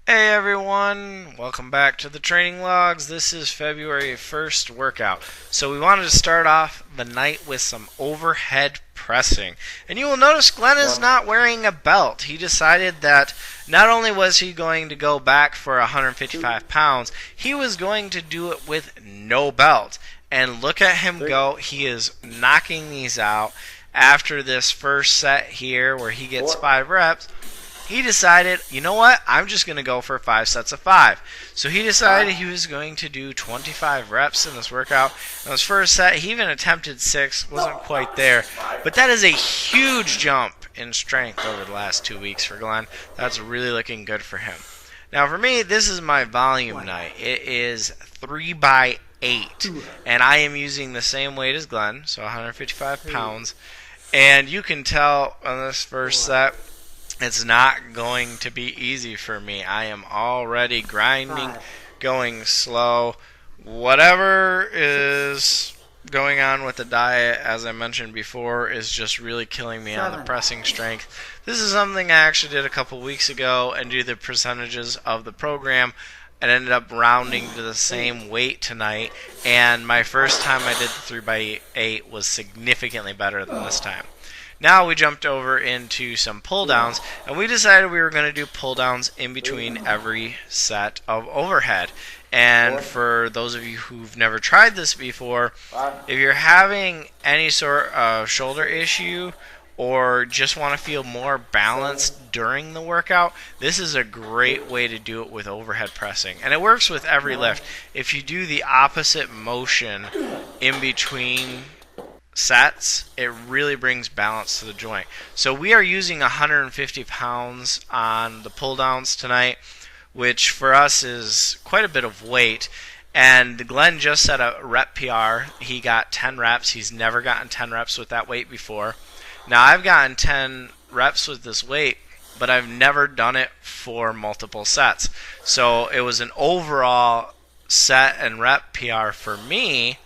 Hey everyone, welcome back to the training logs. This is February 1st workout. So we wanted to start off the night with some overhead pressing. And you will notice Glen is not wearing a belt. He decided that not only was he going to go back for 155 pounds, he was going to do it with no belt. And look at him go. He is knocking these out. After this first set here where he gets 5 reps, he decided, you know what, I'm just going to go for 5 sets of 5. So he decided he was going to do 25 reps in this workout. In his first set, he even attempted 6, wasn't quite there. But that is a huge jump in strength over the last 2 weeks for Glen. That's really looking good for him. Now for me, this is my volume night. It is 3 by 8. And I am using the same weight as Glen, so 155 pounds. And you can tell on this first set, it's not going to be easy for me. I am already grinding, going slow. Whatever is going on with the diet, as I mentioned before, is just really killing me on the pressing strength. This is something I actually did a couple weeks ago and do the percentages of the program. And ended up rounding to the same weight tonight. And my first time I did the 3 by 8 was significantly better than this time. Now we jumped over into some pull downs, and we decided we were going to do pull downs in between every set of overhead. And for those of you who've never tried this before, if you're having any sort of shoulder issue or just want to feel more balanced during the workout, this is a great way to do it with overhead pressing. And it works with every lift. If you do the opposite motion in between sets, it really brings balance to the joint. So we are using 150 pounds on the pull downs tonight, which for us is quite a bit of weight. And Glen just set a rep PR. He got 10 reps. He's never gotten 10 reps with that weight before. Now I've gotten 10 reps with this weight, but I've never done it for multiple sets. So it was an overall set and rep PR for me.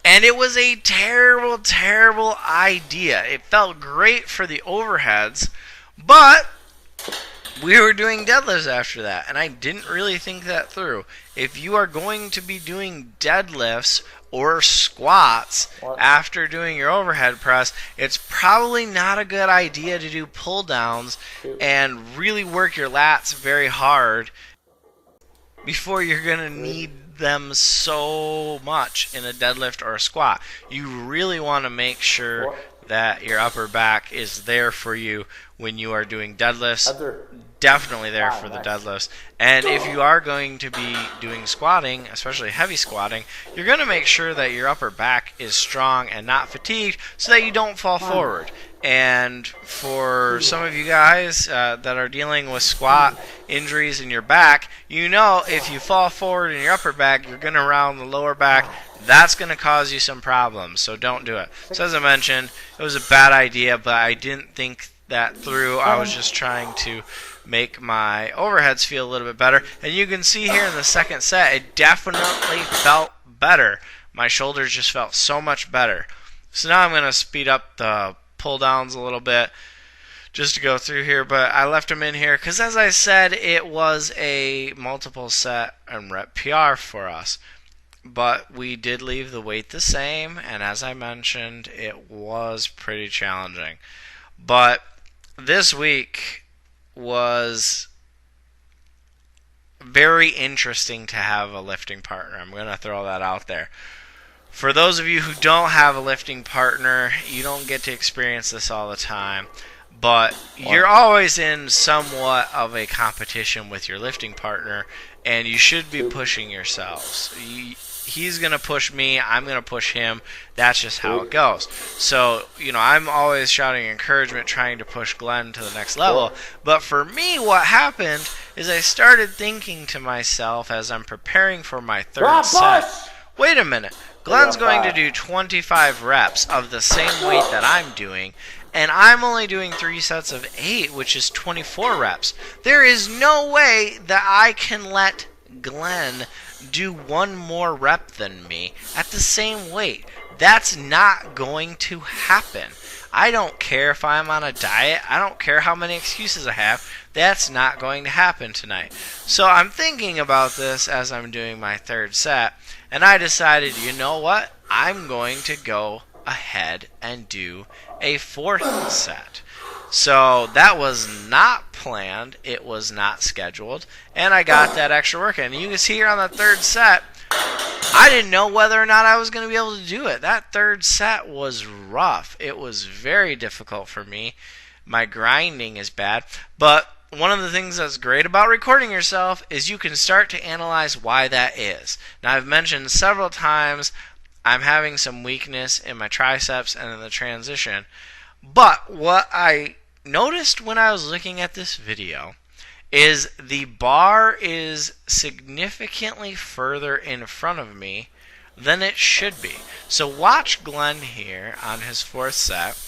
And it was a terrible, terrible idea. It felt great for the overheads, but we were doing deadlifts after that, and I didn't really think that through. If you are going to be doing deadlifts or squats after doing your overhead press, it's probably not a good idea to do pull downs and really work your lats very hard before you're going to need them so much in a deadlift or a squat. You really want to make sure that your upper back is there for you when you are doing deadlifts. Definitely there for the deadlifts. And if you are going to be doing squatting, especially heavy squatting, you're going to make sure that your upper back is strong and not fatigued so that you don't fall forward. And for some of you guys that are dealing with squat injuries in your back, you know if you fall forward in your upper back, you're going to round the lower back. That's going to cause you some problems, so don't do it. So as I mentioned, it was a bad idea, but I didn't think that through. I was just trying to make my overheads feel a little bit better. And you can see here in the second set, it definitely felt better. My shoulders just felt so much better. So now I'm going to speed up the pull downs a little bit just to go through here, but I left them in here because, as I said, it was a multiple set and rep PR for us. But we did leave the weight the same, and as I mentioned, it was pretty challenging. But this week was very interesting to have a lifting partner. I'm going to throw that out there. For those of you who don't have a lifting partner, you don't get to experience this all the time, but you're always in somewhat of a competition with your lifting partner, and you should be pushing yourselves. He's going to push me, I'm going to push him. That's just how it goes. So, I'm always shouting encouragement, trying to push Glen to the next level. But for me, what happened is I started thinking to myself as I'm preparing for my third set, wait a minute, Glen's going to do 25 reps of the same weight that I'm doing, and I'm only doing 3 sets of 8, which is 24 reps. There is no way that I can let Glen do 1 more rep than me at the same weight. That's not going to happen. I don't care if I'm on a diet. I don't care how many excuses I have. That's not going to happen tonight. So I'm thinking about this as I'm doing my third set, and I decided, you know what? I'm going to go ahead and do a fourth set. So that was not planned. It was not scheduled. And I got that extra work in. And you can see here on the third set, I didn't know whether or not I was going to be able to do it. That third set was rough. It was very difficult for me. My grinding is bad. But one of the things that's great about recording yourself is you can start to analyze why that is. Now, I've mentioned several times I'm having some weakness in my triceps and in the transition. But what I noticed when I was looking at this video is the bar is significantly further in front of me than it should be. So watch Glen here on his fourth set.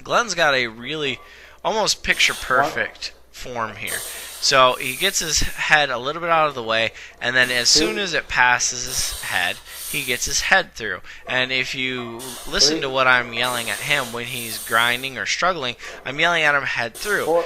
Glen's got a really almost picture perfect form here. So he gets his head a little bit out of the way, and then as soon as it passes his head, he gets his head through. And if you listen to what I'm yelling at him when he's grinding or struggling, I'm yelling at him head through.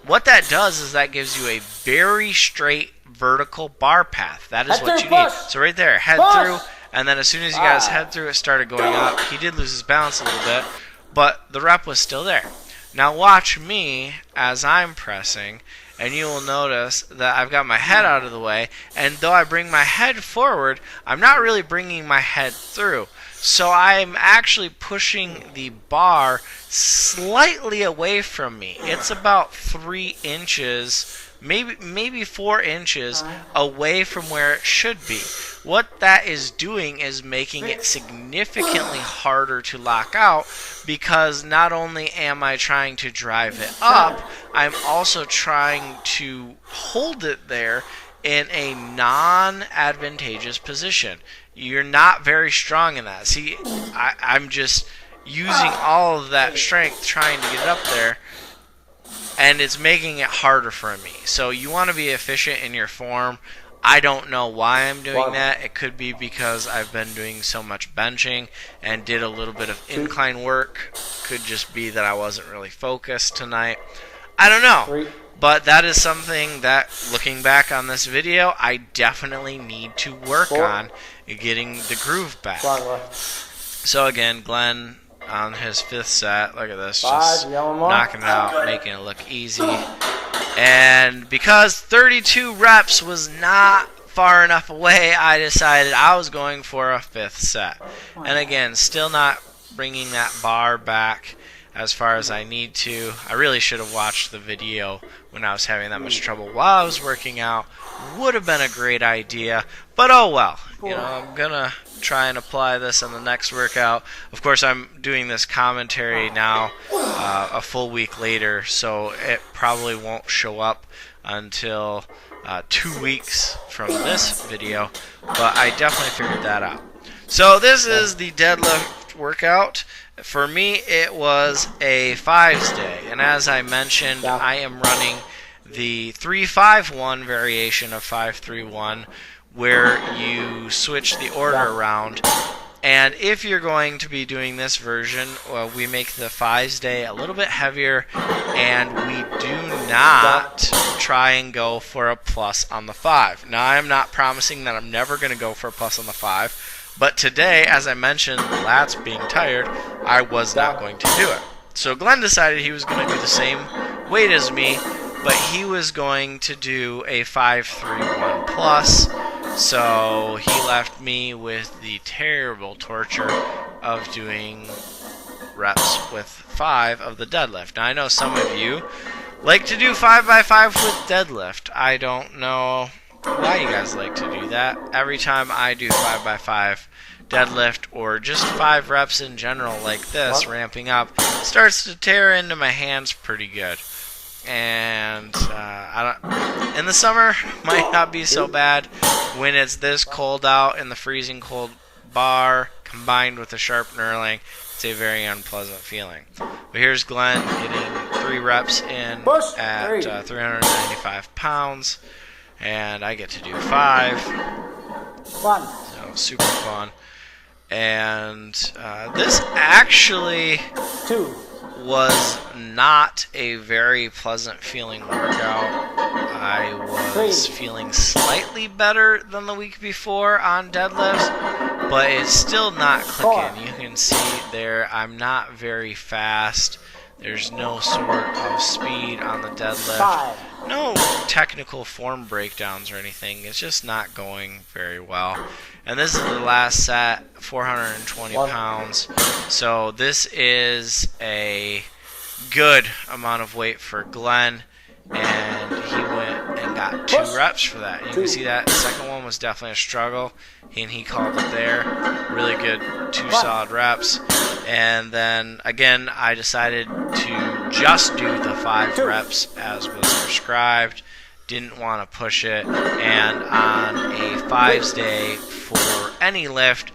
What that does is that gives you a very straight vertical bar path. That is what you need. So right there, head through, and then as soon as he got his head through, it started going up. He did lose his balance a little bit, but the rep was still there. Now watch me as I'm pressing, and you will notice that I've got my head out of the way, and though I bring my head forward, I'm not really bringing my head through. So I'm actually pushing the bar slightly away from me. It's about 3 inches, maybe 4 inches away from where it should be. What that is doing is making it significantly harder to lock out, because not only am I trying to drive it up, I'm also trying to hold it there in a non-advantageous position. You're not very strong in that. See, I'm just using all of that strength trying to get it up there, and it's making it harder for me. So you want to be efficient in your form. I don't know why I'm doing that. It could be because I've been doing so much benching and did a little bit of incline work. Could just be that I wasn't really focused tonight. I don't know. But that is something that, looking back on this video, I definitely need to work on getting the groove back. So again, Glen on his fifth set, look at this, just knocking it out, making it look easy. And because 32 reps was not far enough away, I decided I was going for a fifth set. And again, still not bringing that bar back as far as I need to. I really should have watched the video when I was having that much trouble while I was working out. Would have been a great idea, but oh well. You know, I'm gonna try and apply this in the next workout. Of course, I'm doing this commentary now a full week later, so it probably won't show up until 2 weeks from this video, but I definitely figured that out. So this is the deadlift workout. For me, it was a 5s day, and as I mentioned, I am running the 3-5-1 variation of 5-3-1, where you switch the order around. And if you're going to be doing this version, well, we make the 5s day a little bit heavier, and we do not try and go for a plus on the 5. Now, I am not promising that I'm never going to go for a plus on the 5. But today, as I mentioned, the lats being tired, I was not going to do it. So Glen decided he was going to do the same weight as me, but he was going to do a 5-3-1 plus. So he left me with the terrible torture of doing reps with 5 of the deadlift. Now I know some of you like to do 5x5 with deadlift. I don't know why you guys like to do that. Every time I do 5x5 deadlift or just 5 reps in general like this, ramping up, it starts to tear into my hands pretty good. And in the summer, might not be so bad. When it's this cold out in the freezing cold bar, combined with the sharp knurling, it's a very unpleasant feeling. But here's Glen getting 3 reps in at 395 pounds. And I get to do 5. Fun. So super fun. And this actually was not a very pleasant feeling workout. I was feeling slightly better than the week before on deadlifts, but it's still not clicking. You can see there I'm not very fast. There's no sort of speed on the deadlift. No technical form breakdowns or anything. It's just not going very well. And this is the last set, 420 pounds. So this is a good amount of weight for Glen. And he went and got 2 reps for that. You can see that second one was definitely a struggle. And he called it there. Really good 2 solid reps. And then again, I decided to just do the 5 reps as was prescribed. Didn't want to push it. And on a 5s day for any lift,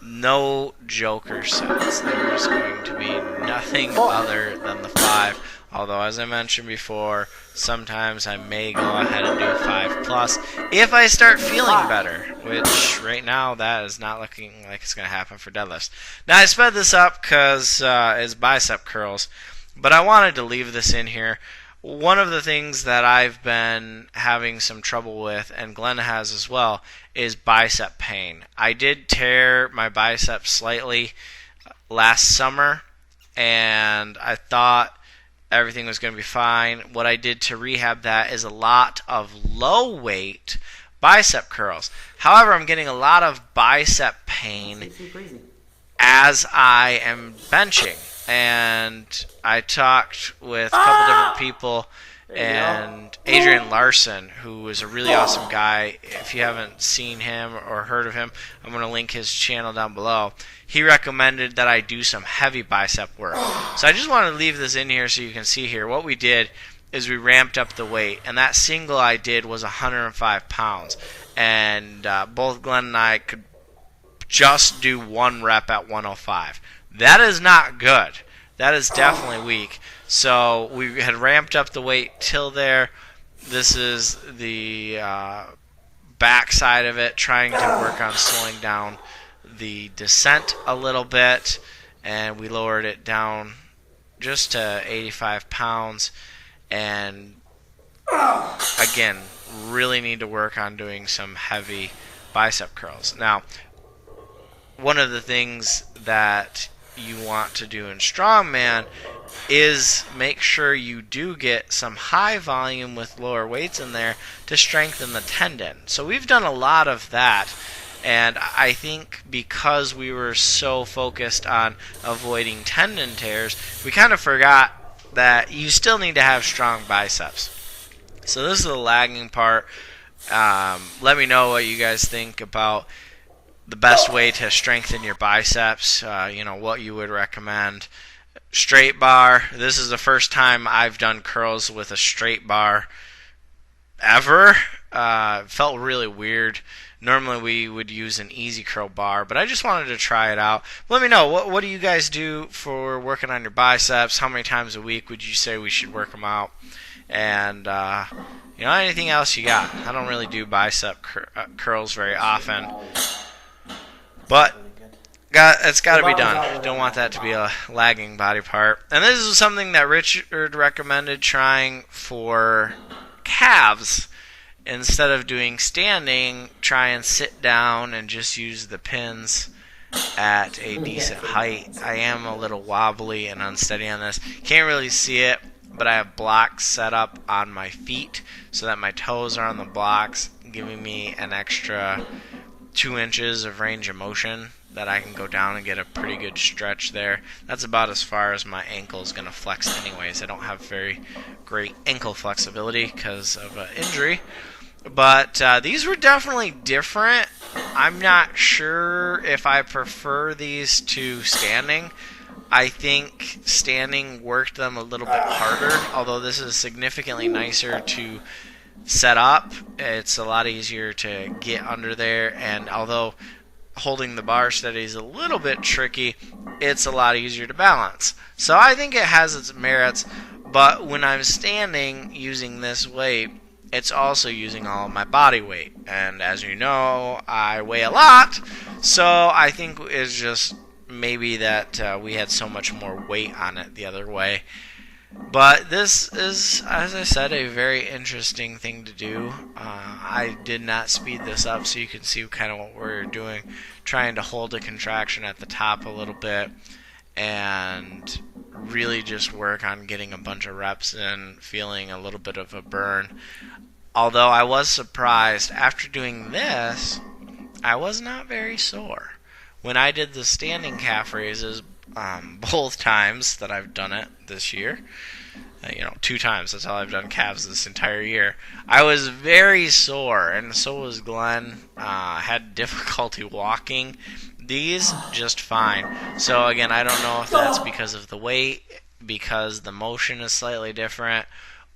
no joker sets. There's going to be nothing other than the 5. Although, as I mentioned before, sometimes I may go ahead and do 5+ if I start feeling better, which right now that is not looking like it's going to happen for deadlifts. Now, I sped this up because it's bicep curls, but I wanted to leave this in here. One of the things that I've been having some trouble with, and Glen has as well, is bicep pain. I did tear my bicep slightly last summer, and I thought everything was going to be fine. What I did to rehab that is a lot of low weight bicep curls. However, I'm getting a lot of bicep pain as I am benching. And I talked with a couple different people, and Adrian Larson, who is a really awesome guy. If you haven't seen him or heard of him, I'm going to link his channel down below. He recommended that I do some heavy bicep work. So I just want to leave this in here so you can see here. What we did is we ramped up the weight, and that single I did was 105 pounds. And both Glen and I could just do 1 rep at 105. That is not good. That is definitely weak. So we had ramped up the weight till there. This is the back side of it, trying to work on slowing down the descent a little bit, and we lowered it down just to 85 pounds. And again, really need to work on doing some heavy bicep curls. Now, one of the things that you want to do in strongman is make sure you do get some high volume with lower weights in there to strengthen the tendon. So we've done a lot of that, and I think because we were so focused on avoiding tendon tears, we kind of forgot that you still need to have strong biceps. So this is the lagging part. Let me know what you guys think about the best way to strengthen your biceps, what you would recommend. Straight bar. This is the first time I've done curls with a straight bar ever. Felt really weird. Normally we would use an easy curl bar, but I just wanted to try it out. Let me know, what do you guys do for working on your biceps? How many times a week would you say we should work them out? And anything else you got. I don't really do bicep curls very often, but it's got to be done. Don't want that to be a lagging body part. And this is something that Richard recommended trying for calves. Instead of doing standing, try and sit down and just use the pins at a decent height. I am a little wobbly and unsteady on this. Can't really see it, but I have blocks set up on my feet so that my toes are on the blocks, giving me an extra 2 inches of range of motion that I can go down and get a pretty good stretch there. That's about as far as my ankle is going to flex anyways. I don't have very great ankle flexibility because of an injury. But these were definitely different. I'm not sure if I prefer these to standing. I think standing worked them a little bit harder, although this is significantly nicer to set up. It's a lot easier to get under there, and although holding the bar steady is a little bit tricky, it's a lot easier to balance. So I think it has its merits, but when I'm standing using this weight, it's also using all of my body weight. And as you know, I weigh a lot, so I think it just maybe that we had so much more weight on it the other way. But this is, as I said, a very interesting thing to do. I did not speed this up so you can see kind of what we're doing, trying to hold a contraction at the top a little bit and really just work on getting a bunch of reps in, feeling a little bit of a burn. Although I was surprised, after doing this, I was not very sore. When I did the standing calf raises, both times that I've done it this year, 2 times, that's all I've done calves this entire year, I was very sore, and so was Glen. Had difficulty walking. These, just fine. So again, I don't know if that's because of the weight, because the motion is slightly different,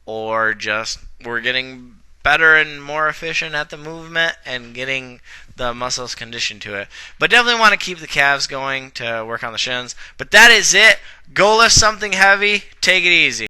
or just we're getting better and more efficient at the movement and getting the muscles conditioned to it. But definitely want to keep the calves going to work on the shins. But that is it. Go lift something heavy. Take it easy.